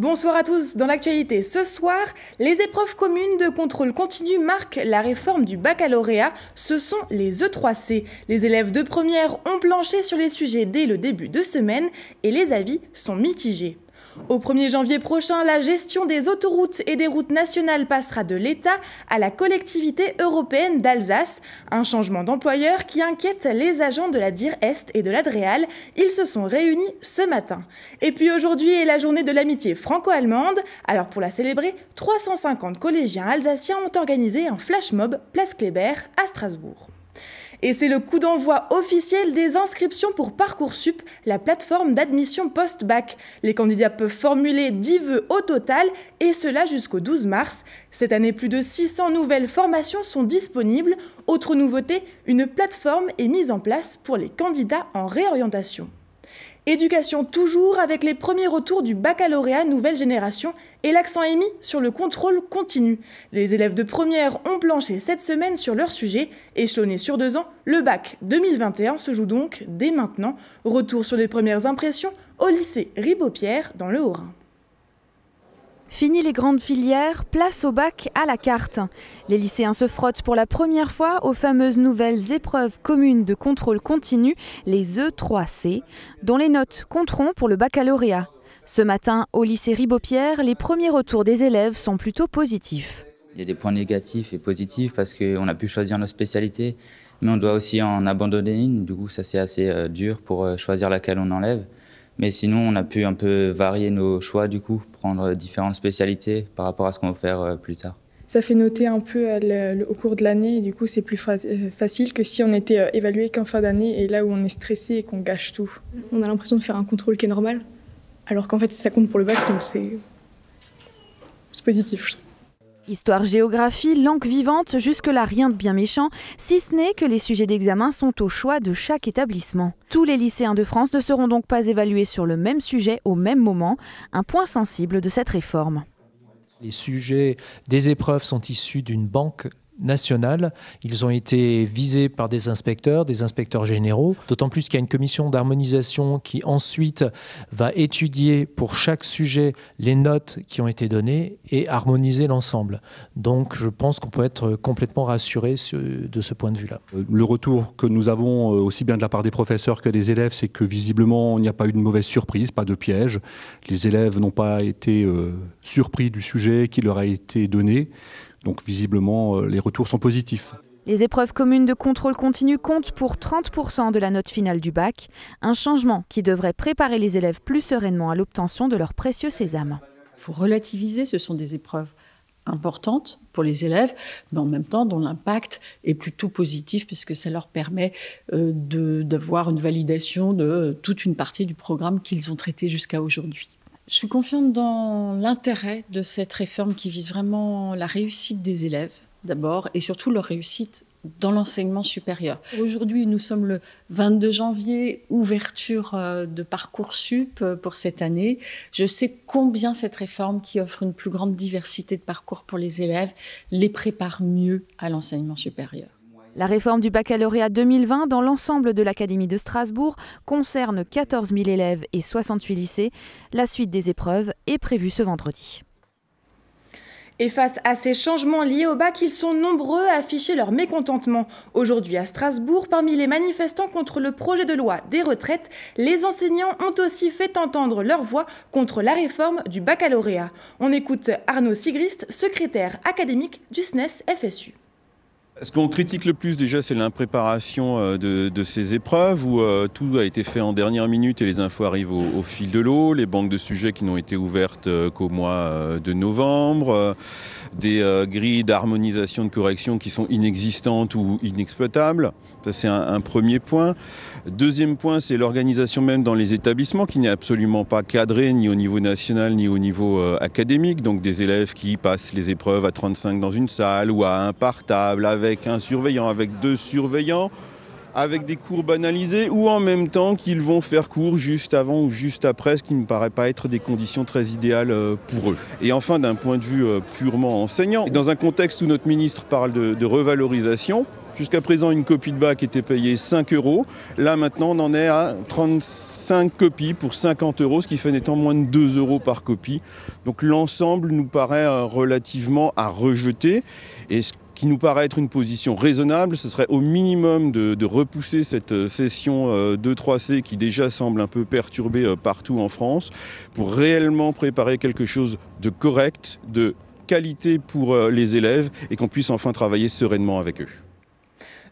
Bonsoir à tous. Dans l'actualité ce soir, les épreuves communes de contrôle continu marquent la réforme du baccalauréat. Ce sont les E3C. Les élèves de première ont planché sur les sujets dès le début de semaine et les avis sont mitigés. Au 1er janvier prochain, la gestion des autoroutes et des routes nationales passera de l'État à la collectivité européenne d'Alsace. Un changement d'employeur qui inquiète les agents de la DIR Est et de l'Adréal. Ils se sont réunis ce matin. Et puis aujourd'hui est la journée de l'amitié franco-allemande. Alors pour la célébrer, 350 collégiens alsaciens ont organisé un flash mob place Kléber à Strasbourg. Et c'est le coup d'envoi officiel des inscriptions pour Parcoursup, la plateforme d'admission post-bac. Les candidats peuvent formuler 10 vœux au total, et cela jusqu'au 12 mars. Cette année, plus de 600 nouvelles formations sont disponibles. Autre nouveauté, une plateforme est mise en place pour les candidats en réorientation. Éducation toujours avec les premiers retours du baccalauréat nouvelle génération et l'accent est mis sur le contrôle continu. Les élèves de première ont planché cette semaine sur leur sujet. Échelonné sur 2 ans, le bac 2021 se joue donc dès maintenant. Retour sur les premières impressions au lycée Ribaud-Pierre dans le Haut-Rhin. Fini les grandes filières, place au bac à la carte. Les lycéens se frottent pour la première fois aux fameuses nouvelles épreuves communes de contrôle continu, les E3C, dont les notes compteront pour le baccalauréat. Ce matin, au lycée Ribaud-Pierre, les premiers retours des élèves sont plutôt positifs. Il y a des points négatifs et positifs parce qu'on a pu choisir nos spécialités, mais on doit aussi en abandonner une. Du coup, ça c'est assez dur pour choisir laquelle on enlève. Mais sinon, on a pu un peu varier nos choix, du coup, prendre différentes spécialités par rapport à ce qu'on va faire plus tard. Ça fait noter un peu au cours de l'année et du coup, c'est plus facile que si on était évalué qu'en fin d'année et là où on est stressé et qu'on gâche tout. On a l'impression de faire un contrôle qui est normal, alors qu'en fait, ça compte pour le bac, donc c'est positif, je trouve. Histoire-géographie, langue vivante, jusque-là rien de bien méchant, si ce n'est que les sujets d'examen sont au choix de chaque établissement. Tous les lycéens de France ne seront donc pas évalués sur le même sujet au même moment, un point sensible de cette réforme. Les sujets des épreuves sont issus d'une banque nationale. Ils ont été visés par des inspecteurs généraux, d'autant plus qu'il y a une commission d'harmonisation qui ensuite va étudier pour chaque sujet les notes qui ont été données et harmoniser l'ensemble. Donc je pense qu'on peut être complètement rassuré de ce point de vue-là. Le retour que nous avons aussi bien de la part des professeurs que des élèves, c'est que visiblement il n'y a pas eu de mauvaise surprise, pas de piège. Les élèves n'ont pas été surpris du sujet qui leur a été donné. Donc visiblement, les retours sont positifs. Les épreuves communes de contrôle continu comptent pour 30% de la note finale du bac, un changement qui devrait préparer les élèves plus sereinement à l'obtention de leur précieux sésame. Il faut relativiser, ce sont des épreuves importantes pour les élèves, mais en même temps dont l'impact est plutôt positif puisque ça leur permet d'avoir une validation de toute une partie du programme qu'ils ont traité jusqu'à aujourd'hui. Je suis confiante dans l'intérêt de cette réforme qui vise vraiment la réussite des élèves, d'abord, et surtout leur réussite dans l'enseignement supérieur. Aujourd'hui, nous sommes le 22 janvier, ouverture de Parcoursup pour cette année. Je sais combien cette réforme, qui offre une plus grande diversité de parcours pour les élèves, les prépare mieux à l'enseignement supérieur. La réforme du baccalauréat 2020 dans l'ensemble de l'Académie de Strasbourg concerne 14 000 élèves et 68 lycées. La suite des épreuves est prévue ce vendredi. Et face à ces changements liés au bac, ils sont nombreux à afficher leur mécontentement. Aujourd'hui à Strasbourg, parmi les manifestants contre le projet de loi des retraites, les enseignants ont aussi fait entendre leur voix contre la réforme du baccalauréat. On écoute Arnaud Sigrist, secrétaire académique du SNES FSU. Ce qu'on critique le plus déjà, c'est l'impréparation de ces épreuves où tout a été fait en dernière minute et les infos arrivent au fil de l'eau, les banques de sujets qui n'ont été ouvertes qu'au mois de novembre, des grilles d'harmonisation de correction qui sont inexistantes ou inexploitables. Ça, c'est un premier point. Deuxième point, c'est l'organisation même dans les établissements qui n'est absolument pas cadrée ni au niveau national ni au niveau académique. Donc des élèves qui passent les épreuves à 35 dans une salle ou à un par table avec un surveillant, avec 2 surveillants, avec des cours banalisés ou en même temps qu'ils vont faire cours juste avant ou juste après, ce qui ne me paraît pas être des conditions très idéales pour eux. Et enfin, d'un point de vue purement enseignant, dans un contexte où notre ministre parle de revalorisation, Jusqu'à présent, une copie de bac était payée 5 €. Là, maintenant, on en est à 35 copies pour 50 €, ce qui fait nettement moins de 2 € par copie. Donc l'ensemble nous paraît relativement à rejeter. Et ce qui nous paraît être une position raisonnable, ce serait au minimum de repousser cette session 2-3C qui déjà semble un peu perturbée partout en France, pour réellement préparer quelque chose de correct, de qualité pour les élèves et qu'on puisse enfin travailler sereinement avec eux.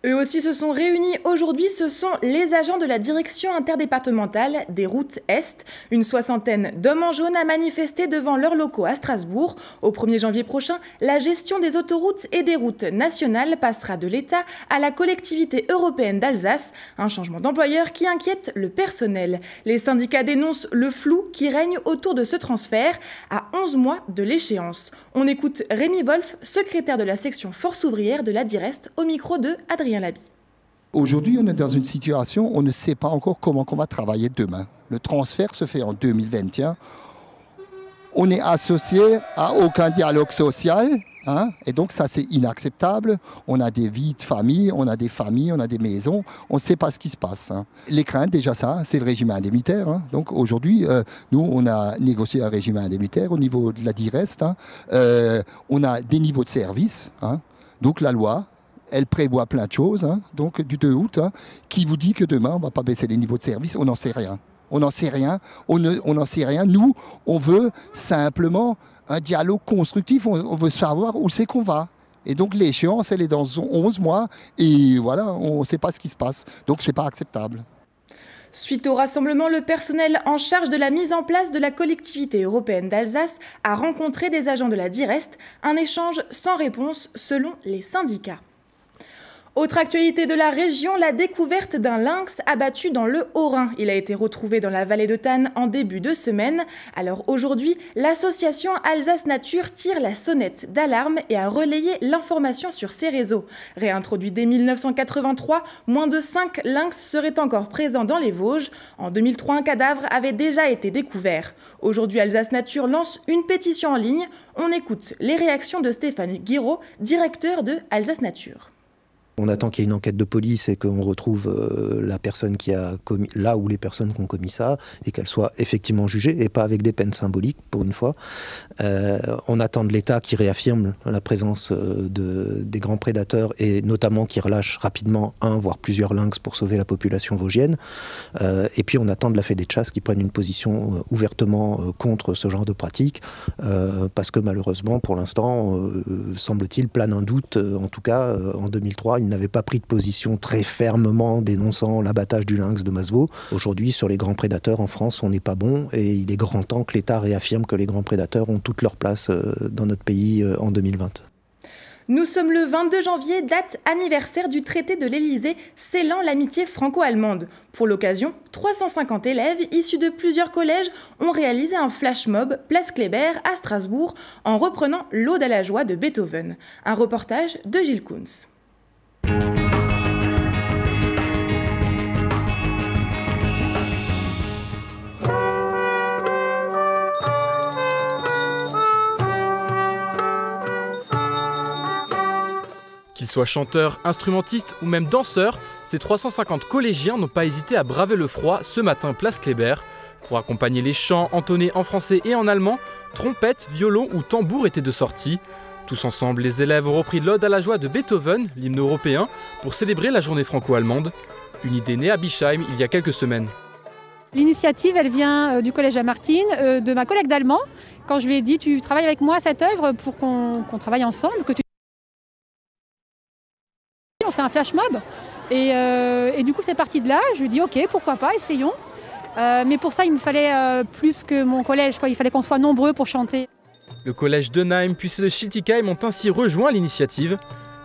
Eux aussi se sont réunis aujourd'hui, ce sont les agents de la direction interdépartementale des routes Est. Une soixantaine d'hommes en jaune a manifesté devant leurs locaux à Strasbourg. Au 1er janvier prochain, la gestion des autoroutes et des routes nationales passera de l'État à la collectivité européenne d'Alsace. Un changement d'employeur qui inquiète le personnel. Les syndicats dénoncent le flou qui règne autour de ce transfert à 11 mois de l'échéance. On écoute Rémi Wolf, secrétaire de la section Force ouvrière de la Direst, au micro de Adrien Labi. Aujourd'hui, on est dans une situation où on ne sait pas encore comment on va travailler demain. Le transfert se fait en 2021. On n'est associé à aucun dialogue social, et donc ça c'est inacceptable. On a des vies de famille, on a des maisons, on ne sait pas ce qui se passe. Les craintes, déjà ça, c'est le régime indemnitaire. Donc aujourd'hui, nous on a négocié un régime indemnitaire au niveau de la Direst. On a des niveaux de service. Donc la loi, elle prévoit plein de choses, donc du 2 août, qui vous dit que demain, on ne va pas baisser les niveaux de service, on n'en sait rien. On n'en sait rien, on n'en sait rien. Nous, on veut simplement un dialogue constructif, on veut savoir où c'est qu'on va. Et donc l'échéance, elle est dans 11 mois, et voilà, on ne sait pas ce qui se passe. Donc ce n'est pas acceptable. Suite au rassemblement, le personnel en charge de la mise en place de la collectivité européenne d'Alsace a rencontré des agents de la Direst, un échange sans réponse selon les syndicats. Autre actualité de la région, la découverte d'un lynx abattu dans le Haut-Rhin. Il a été retrouvé dans la vallée de Thann en début de semaine. Alors aujourd'hui, l'association Alsace Nature tire la sonnette d'alarme et a relayé l'information sur ses réseaux. Réintroduit dès 1983, moins de 5 lynx seraient encore présents dans les Vosges. En 2003, un cadavre avait déjà été découvert. Aujourd'hui, Alsace Nature lance une pétition en ligne. On écoute les réactions de Stéphane Guiraud, directeur de Alsace Nature. On attend qu'il y ait une enquête de police et qu'on retrouve la personne qui a commis, là où les personnes qui ont commis ça, et qu'elles soient effectivement jugées, et pas avec des peines symboliques, pour une fois. On attend de l'État qui réaffirme la présence des grands prédateurs, et notamment qui relâche rapidement un, voire plusieurs lynx pour sauver la population vosgienne. Et puis on attend de la Fédé de chasse qui prenne une position ouvertement contre ce genre de pratique, parce que malheureusement, pour l'instant, semble-t-il, plane un doute, en tout cas, en 2003, il n'avait pas pris de position très fermement dénonçant l'abattage du lynx de Masevaux. Aujourd'hui, sur les grands prédateurs en France, on n'est pas bon et il est grand temps que l'État réaffirme que les grands prédateurs ont toute leur place dans notre pays en 2020. Nous sommes le 22 janvier, date anniversaire du traité de l'Élysée scellant l'amitié franco-allemande. Pour l'occasion, 350 élèves issus de plusieurs collèges ont réalisé un flash mob place Kléber à Strasbourg en reprenant l'Ode à la joie de Beethoven. Un reportage de Gilles Kunz. Qu'ils soient chanteurs, instrumentistes ou même danseurs, ces 350 collégiens n'ont pas hésité à braver le froid ce matin place Kléber. Pour accompagner les chants entonnés en français et en allemand, trompettes, violons ou tambours étaient de sortie. Tous ensemble, les élèves ont repris l'Ode à la joie de Beethoven, l'hymne européen, pour célébrer la journée franco-allemande. Une idée née à Bischheim il y a quelques semaines. L'initiative, elle vient du collège Lamartine, de ma collègue d'allemand. Quand je lui ai dit, tu travailles avec moi à cette œuvre pour qu'on travaille ensemble, que tu... On fait un flash mob. Et du coup, c'est parti de là. Je lui ai dit, ok, pourquoi pas, essayons. Mais pour ça, il me fallait plus que mon collège, quoi. Il fallait qu'on soit nombreux pour chanter. Le collège d'Enheim puis ceux de Schiltigheim ont ainsi rejoint l'initiative.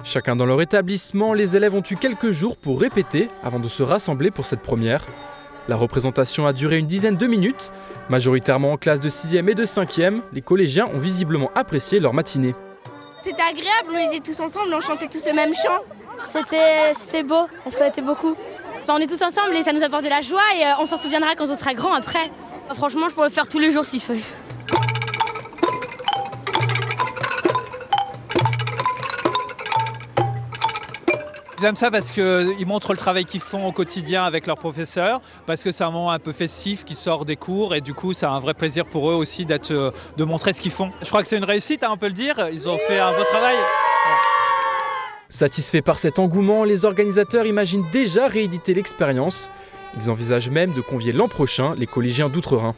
Chacun dans leur établissement, les élèves ont eu quelques jours pour répéter avant de se rassembler pour cette première. La représentation a duré une dizaine de minutes. Majoritairement en classe de 6e et de 5e, les collégiens ont visiblement apprécié leur matinée. C'était agréable, on était tous ensemble, on chantait tous le même chant. C'était beau, parce qu'on était beaucoup. On est tous ensemble et ça nous apportait la joie et on s'en souviendra quand on sera grand après. Franchement, je pourrais le faire tous les jours s'il fallait. Ils aiment ça parce qu'ils montrent le travail qu'ils font au quotidien avec leurs professeurs, parce que c'est un moment un peu festif qui sort des cours et du coup c'est un vrai plaisir pour eux aussi de montrer ce qu'ils font. Je crois que c'est une réussite, on peut le dire, ils ont fait un beau travail. Satisfaits par cet engouement, les organisateurs imaginent déjà rééditer l'expérience. Ils envisagent même de convier l'an prochain les collégiens d'Outre-Rhin.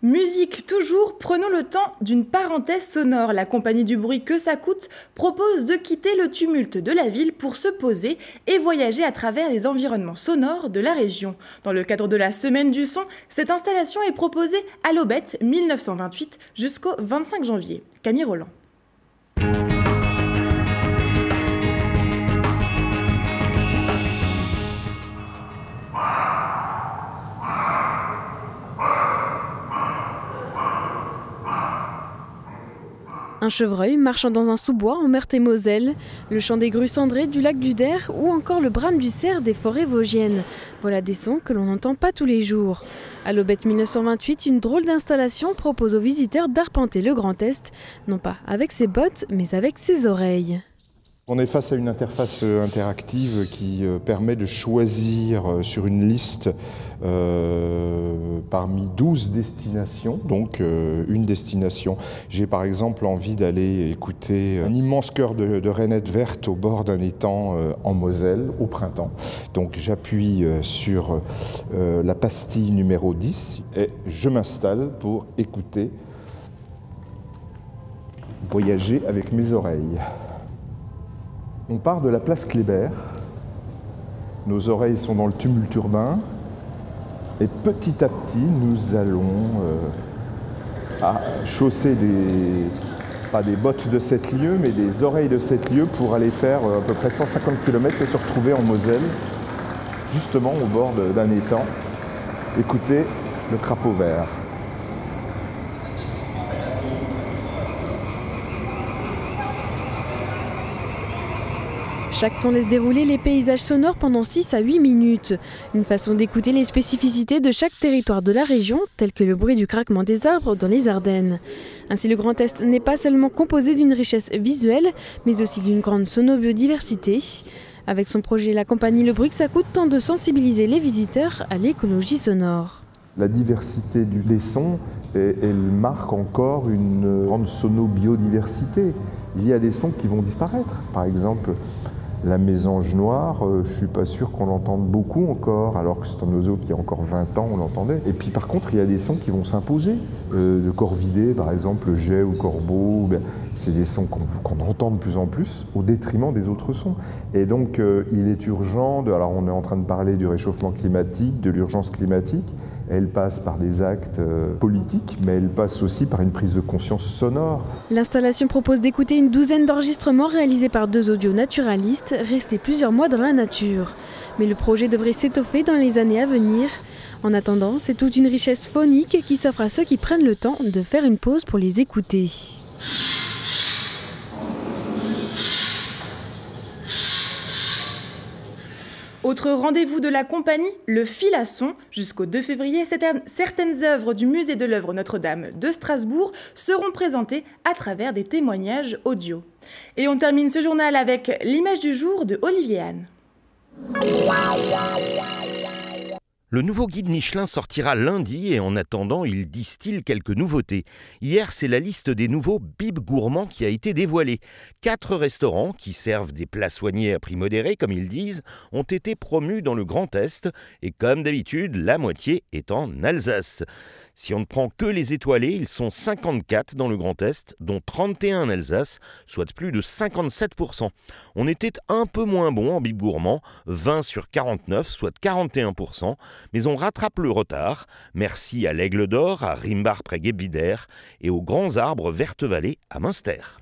Musique toujours, prenons le temps d'une parenthèse sonore. La compagnie du bruit Que ça coûte propose de quitter le tumulte de la ville pour se poser et voyager à travers les environnements sonores de la région. Dans le cadre de la Semaine du son, cette installation est proposée à l'Aubette 1928 jusqu'au 25 janvier. Camille Roland. Un chevreuil marchant dans un sous-bois en Meurthe-et-Moselle, le chant des grues cendrées du lac du Der ou encore le brame du cerf des forêts vosgiennes. Voilà des sons que l'on n'entend pas tous les jours. À l'Aubette 1928, une drôle d'installation propose aux visiteurs d'arpenter le Grand Est, non pas avec ses bottes, mais avec ses oreilles. On est face à une interface interactive qui permet de choisir sur une liste parmi 12 destinations, donc une destination. J'ai par exemple envie d'aller écouter un immense chœur de rainettes vertes au bord d'un étang en Moselle au printemps. Donc j'appuie sur la pastille numéro 10 et je m'installe pour écouter, voyager avec mes oreilles. On part de la place Kléber, nos oreilles sont dans le tumulte urbain et petit à petit nous allons chausser pas des bottes de 7 lieues mais des oreilles de 7 lieues pour aller faire à peu près 150 km et se retrouver en Moselle, justement au bord d'un étang, écouter le crapaud vert. Chaque son laisse dérouler les paysages sonores pendant 6 à 8 minutes. Une façon d'écouter les spécificités de chaque territoire de la région, tel que le bruit du craquement des arbres dans les Ardennes. Ainsi, le Grand Est n'est pas seulement composé d'une richesse visuelle, mais aussi d'une grande sonobiodiversité. Avec son projet, la compagnie Le Bruit Que ça coûte tente de sensibiliser les visiteurs à l'écologie sonore. La diversité des sons, elle marque encore une grande sonobiodiversité. Il y a des sons qui vont disparaître. Par exemple, la mésange noire, je ne suis pas sûr qu'on l'entende beaucoup encore, alors que c'est un oiseau qui a encore 20 ans, on l'entendait. Et puis par contre, il y a des sons qui vont s'imposer. Le corvidé, par exemple, le geai ou le corbeau, c'est des sons qu'on entend de plus en plus au détriment des autres sons. Et donc, il est urgent, alors on est en train de parler du réchauffement climatique, de l'urgence climatique. Elle passe par des actes politiques, mais elle passe aussi par une prise de conscience sonore. L'installation propose d'écouter une douzaine d'enregistrements réalisés par 2 audionaturalistes, restés plusieurs mois dans la nature. Mais le projet devrait s'étoffer dans les années à venir. En attendant, c'est toute une richesse phonique qui s'offre à ceux qui prennent le temps de faire une pause pour les écouter. Autre rendez-vous de la compagnie, le fil à son. Jusqu'au 2 février, certaines œuvres du musée de l'œuvre Notre-Dame de Strasbourg seront présentées à travers des témoignages audio. Et on termine ce journal avec l'image du jour de Olivier Anne. Le nouveau guide Michelin sortira lundi et en attendant, il distille quelques nouveautés. Hier, c'est la liste des nouveaux bibs gourmands qui a été dévoilée. 4 restaurants qui servent des plats soignés à prix modéré, comme ils disent, ont été promus dans le Grand Est et comme d'habitude, la moitié est en Alsace. Si on ne prend que les étoilés, ils sont 54 dans le Grand Est, dont 31 en Alsace, soit plus de 57%. On était un peu moins bon en bib gourmand, 20 sur 49, soit 41%, mais on rattrape le retard. Merci à l'Aigle d'Or, à Rimbach près Gebbider et aux Grands Arbres Verte Vallée à Münster.